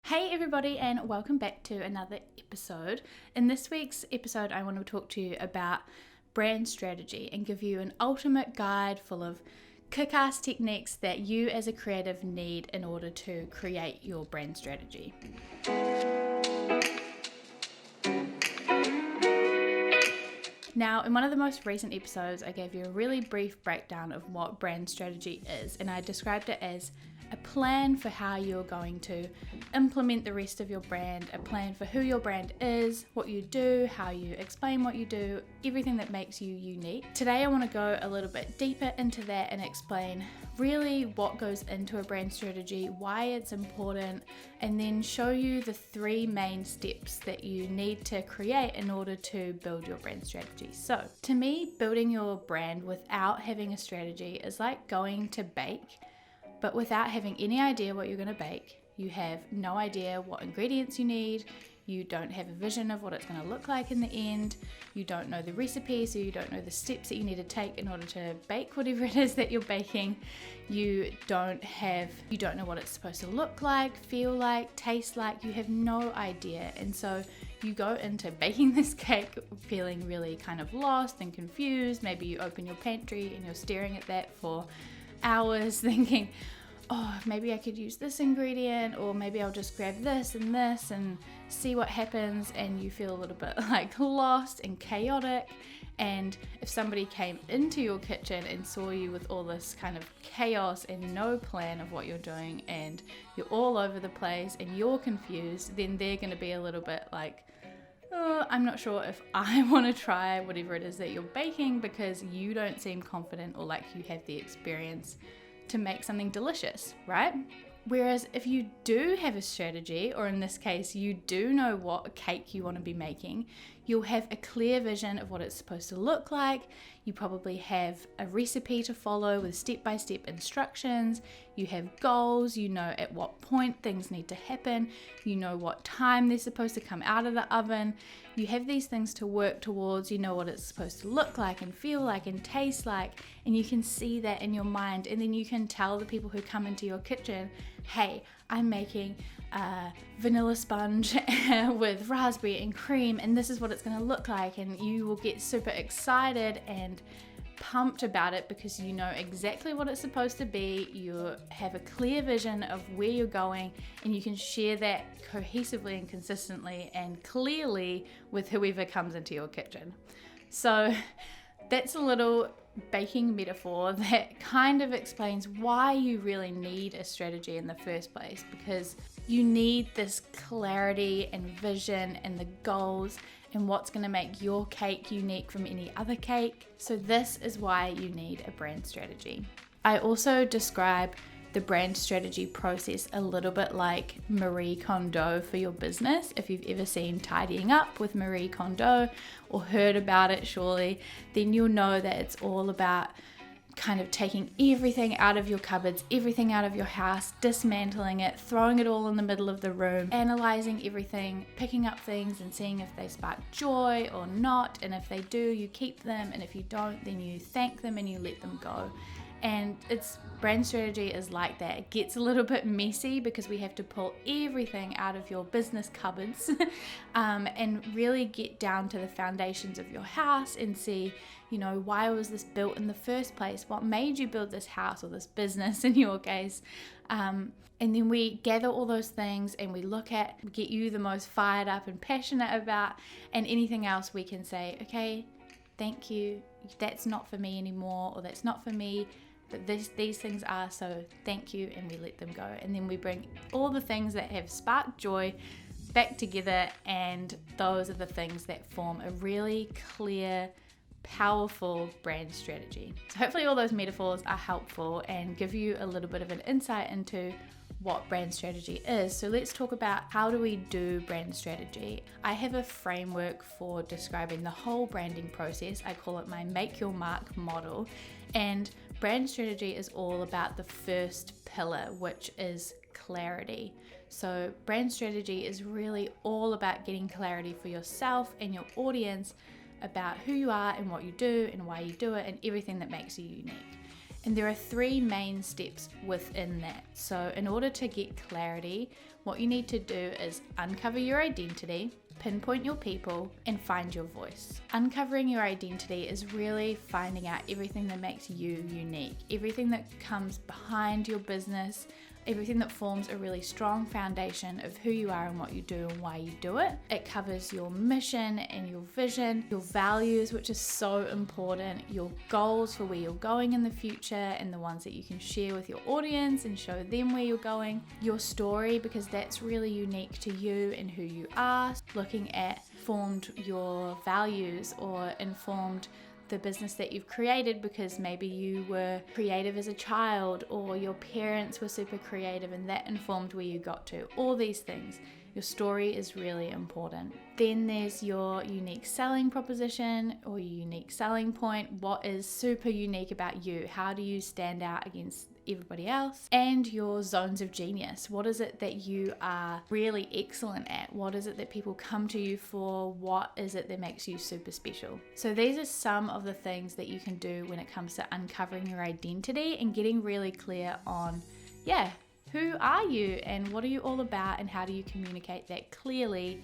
Hey everybody, and welcome back to another episode. In this week's episode, I want to talk to you about brand strategy and give you an ultimate guide full of kick-ass techniques that you as a creative need in order to create your brand strategy. Now, in one of the most recent episodes, I gave you a really brief breakdown of what brand strategy is, and I described it as a plan for how you're going to implement the rest of your brand, a plan for who your brand is, what you do, how you explain what you do, everything that makes you unique. Today I want to go a little bit deeper into that and explain really what goes into a brand strategy, why it's important, and then show you the 3 main steps that you need to create in order to build your brand strategy. So, to me, building your brand without having a strategy is like going to bake, but without having any idea what you're going to bake. You have no idea what ingredients you need, you don't have a vision of what it's going to look like in the end, you don't know the recipe, so you don't know the steps that you need to take in order to bake whatever it is that you're baking, you don't know what it's supposed to look like, feel like, taste like, you have no idea. And so you go into baking this cake feeling really kind of lost and confused. Maybe you open your pantry and you're staring at that for hours thinking, oh, maybe I could use this ingredient, or maybe I'll just grab this and see what happens, and you feel a little bit like lost and chaotic. And if somebody came into your kitchen and saw you with all this kind of chaos and no plan of what you're doing, and you're all over the place and you're confused, then they're going to be a little bit like, oh, I'm not sure if I want to try whatever it is that you're baking, because you don't seem confident or like you have the experience to make something delicious, right? Whereas if you do have a strategy, or in this case, you do know what cake you want to be making, you'll have a clear vision of what it's supposed to look like. You probably have a recipe to follow with step-by-step instructions. You have goals, you know at what point things need to happen, you know what time they're supposed to come out of the oven. You have these things to work towards, you know what it's supposed to look like and feel like and taste like, and you can see that in your mind, and then you can tell the people who come into your kitchen, hey, I'm making a vanilla sponge with raspberry and cream, and this is what it's going to look like, and you will get super excited and pumped about it because you know exactly what it's supposed to be. You have a clear vision of where you're going, and you can share that cohesively and consistently and clearly with whoever comes into your kitchen. So that's a little baking metaphor that kind of explains why you really need a strategy in the first place, because you need this clarity and vision and the goals and what's going to make your cake unique from any other cake. So this is why you need a brand strategy. I also describe the brand strategy process a little bit like Marie Kondo for your business. If you've ever seen Tidying Up with Marie Kondo or heard about it, surely, then you'll know that it's all about kind of taking everything out of your cupboards, everything out of your house, dismantling it, throwing it all in the middle of the room, analyzing everything, picking up things and seeing if they spark joy or not. And if they do, you keep them, and if you don't, then you thank them and you let them go. And it's brand strategy is like that. It gets a little bit messy because we have to pull everything out of your business cupboards and really get down to the foundations of your house and see, you know, why was this built in the first place? What made you build this house or this business in your case? And then we gather all those things and we get you the most fired up and passionate about, and anything else we can say, okay, thank you, that's not for me anymore, or that's not for me, but these things are, so thank you, and we let them go. And then we bring all the things that have sparked joy back together, and those are the things that form a really clear, powerful brand strategy. So hopefully all those metaphors are helpful and give you a little bit of an insight into what brand strategy is. So let's talk about how do we do brand strategy. I have a framework for describing the whole branding process. I call it my Make Your Mark model. And brand strategy is all about the first pillar, which is clarity. So brand strategy is really all about getting clarity for yourself and your audience about who you are and what you do and why you do it and everything that makes you unique. And there are 3 main steps within that. So in order to get clarity, what you need to do is uncover your identity, pinpoint your people, and find your voice. Uncovering your identity is really finding out everything that makes you unique, everything that comes behind your business, everything that forms a really strong foundation of who you are and what you do and why you do it. It covers your mission and your vision, your values, which is so important, your goals for where you're going in the future and the ones that you can share with your audience and show them where you're going, your story, because that's really unique to you and who you are. Looking at formed your values or informed the business that you've created because maybe you were creative as a child or your parents were super creative and that informed where you got to. All these things. Your story is really important. Then there's your unique selling proposition or your unique selling point. What is super unique about you? How do you stand out against everybody else? And your zones of genius. What is it that you are really excellent at? What is it that people come to you for? What is it that makes you super special? So these are some of the things that you can do when it comes to uncovering your identity and getting really clear on, who are you and what are you all about and how do you communicate that clearly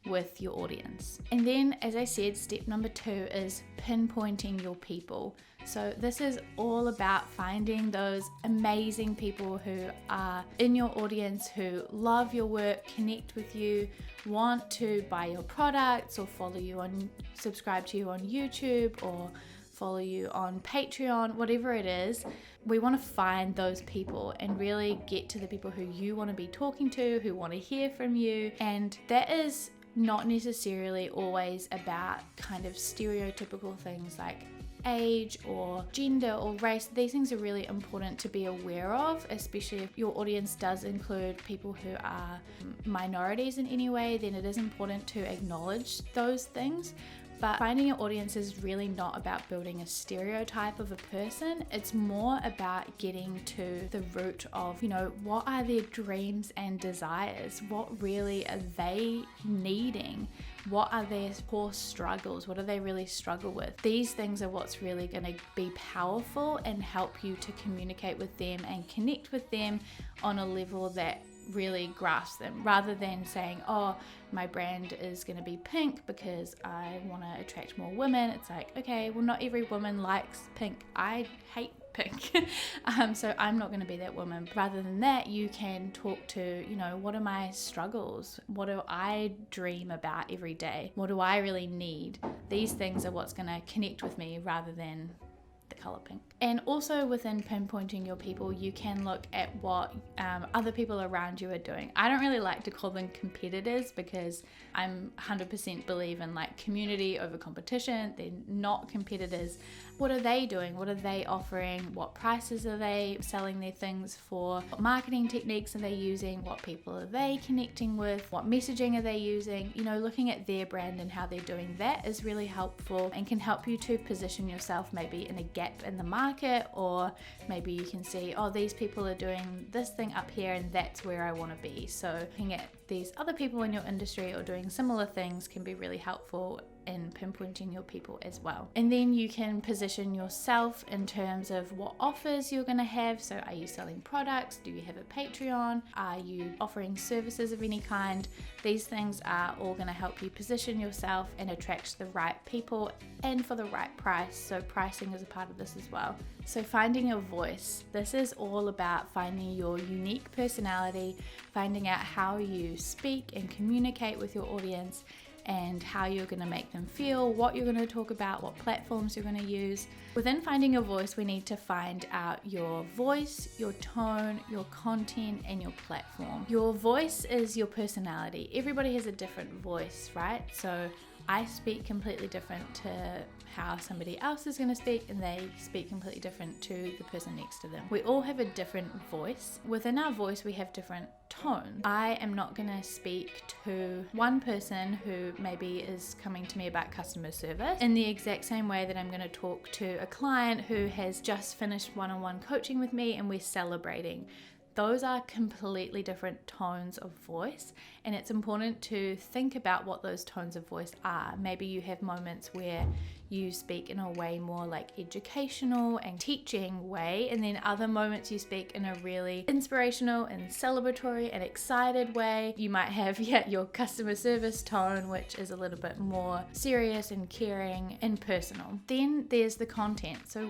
with your audience. And then, as I said, step number 2 is pinpointing your people. So this is all about finding those amazing people who are in your audience, who love your work, connect with you, want to buy your products or follow you on, subscribe to you on YouTube or follow you on Patreon, whatever it is. We want to find those people and really get to the people who you want to be talking to, who want to hear from you. And that is not necessarily always about kind of stereotypical things like age or gender or race. These things are really important to be aware of, especially if your audience does include people who are minorities in any way. Then it is important to acknowledge those things. But finding your audience is really not about building a stereotype of a person. It's more about getting to the root of, what are their dreams and desires? What really are they needing? What are their core struggles? What do they really struggle with? These things are what's really going to be powerful and help you to communicate with them and connect with them on a level that really grasp them, rather than saying, my brand is going to be pink because I want to attract more women. It's like, okay, well, not every woman likes pink. I hate pink. So I'm not going to be that woman. Rather than that, you can talk to, what are my struggles? What do I dream about every day? What do I really need? These things are what's going to connect with me rather than the color pink. And also within pinpointing your people, you can look at what other people around you are doing. I don't really like to call them competitors because I'm 100% believe in like community over competition. They're not competitors. What are they doing? What are they offering? What prices are they selling their things for? What marketing techniques are they using? What people are they connecting with? What messaging are they using? Looking at their brand and how they're doing that is really helpful and can help you to position yourself maybe in a gap in the market, or maybe you can see, these people are doing this thing up here and that's where I want to be. So looking at these other people in your industry or doing similar things can be really helpful in pinpointing your people as well. And then you can position yourself in terms of what offers you're going to have. So are you selling products? Do you have a Patreon? Are you offering services of any kind? These things are all going to help you position yourself and attract the right people and for the right price. So pricing is a part of this as well. So finding your voice. This is all about finding your unique personality, finding out how you speak and communicate with your audience, and how you're going to make them feel, what you're going to talk about, what platforms you're going to use. Within finding your voice, we need to find out your voice, your tone, your content, and your platform. Your voice is your personality. Everybody has a different voice, right? So I speak completely different to how somebody else is going to speak, and they speak completely different to the person next to them. We all have a different voice. Within our voice, we have different tones. I am not going to speak to one person who maybe is coming to me about customer service in the exact same way that I'm going to talk to a client who has just finished one-on-one coaching with me and we're celebrating. Those are completely different tones of voice, and it's important to think about what those tones of voice are. Maybe you have moments where you speak in a way more like educational and teaching way, and then other moments you speak in a really inspirational and celebratory and excited way. You might have your customer service tone, which is a little bit more serious and caring and personal. Then there's the content. So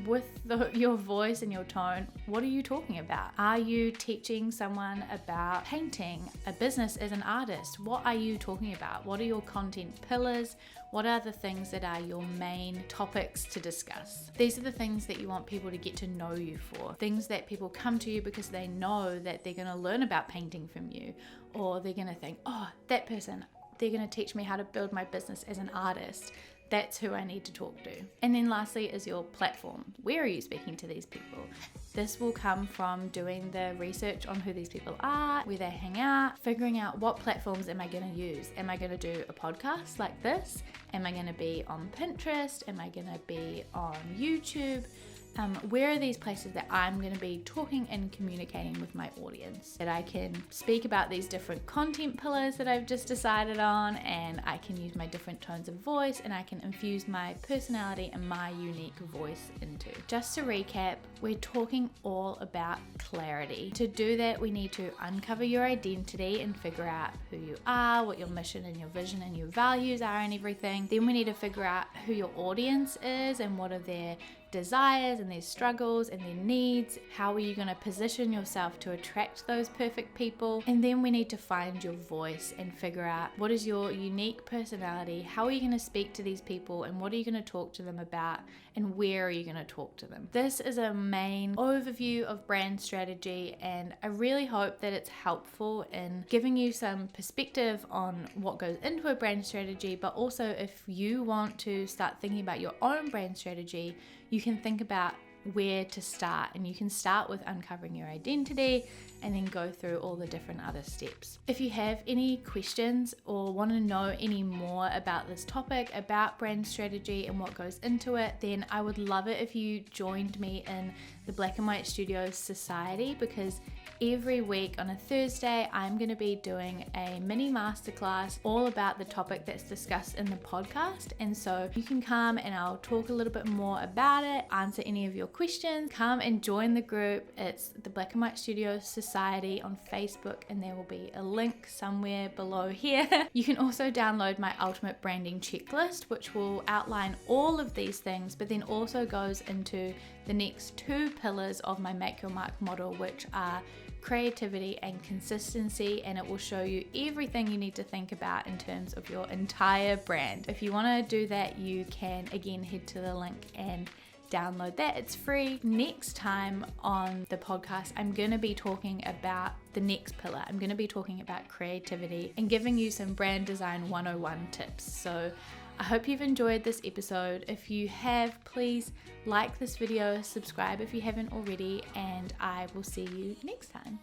with your voice and your tone, what are you talking about? Are you teaching someone about painting, a business as an artist? What are you talking about? What are your content pillars? What are the things that are your main topics to discuss? These are the things that you want people to get to know you for. Things that people come to you because they know that they're going to learn about painting from you, or they're going to think, oh, that person, they're going to teach me how to build my business as an artist. That's who I need to talk to. And then lastly is your platform. Where are you speaking to these people? This will come from doing the research on who these people are, where they hang out, figuring out what platforms am I going to use. Am I going to do a podcast like this? Am I going to be on Pinterest? Am I going to be on YouTube? Where are these places that I'm going to be talking and communicating with my audience, that I can speak about these different content pillars that I've just decided on, and I can use my different tones of voice, and I can infuse my personality and my unique voice into. Just to recap, we're talking all about clarity. To do that, we need to uncover your identity and figure out who you are, what your mission and your vision and your values are and everything. Then we need to figure out who your audience is and what are their desires and their struggles and their needs. How are you going to position yourself to attract those perfect people? And then we need to find your voice and figure out what is your unique personality, how are you going to speak to these people, and what are you going to talk to them about, and where are you going to talk to them. This is a main overview of brand strategy, and I really hope that it's helpful in giving you some perspective on what goes into a brand strategy, but also if you want to start thinking about your own brand strategy, you can think about where to start, and you can start with uncovering your identity and then go through all the different other steps. If you have any questions or want to know any more about this topic, about brand strategy and what goes into it, then I would love it if you joined me in the Black and White Studios Society, because every week on a Thursday I'm going to be doing a mini masterclass all about the topic that's discussed in the podcast. And so you can come and I'll talk a little bit more about it, answer any of your questions. Come and join the group. It's the Black and White Studios Society on Facebook, and there will be a link somewhere below here. You can also download my ultimate branding checklist, which will outline all of these things, but then also goes into the next 2 pillars of my Make Your Mark model, which are creativity and consistency, and it will show you everything you need to think about in terms of your entire brand. If you want to do that, you can again head to the link and download that. It's free. Next time on the podcast, I'm going to be talking about the next pillar. I'm going to be talking about creativity and giving you some brand design 101 tips. So I hope you've enjoyed this episode. If you have, please like this video, subscribe if you haven't already, and I will see you next time.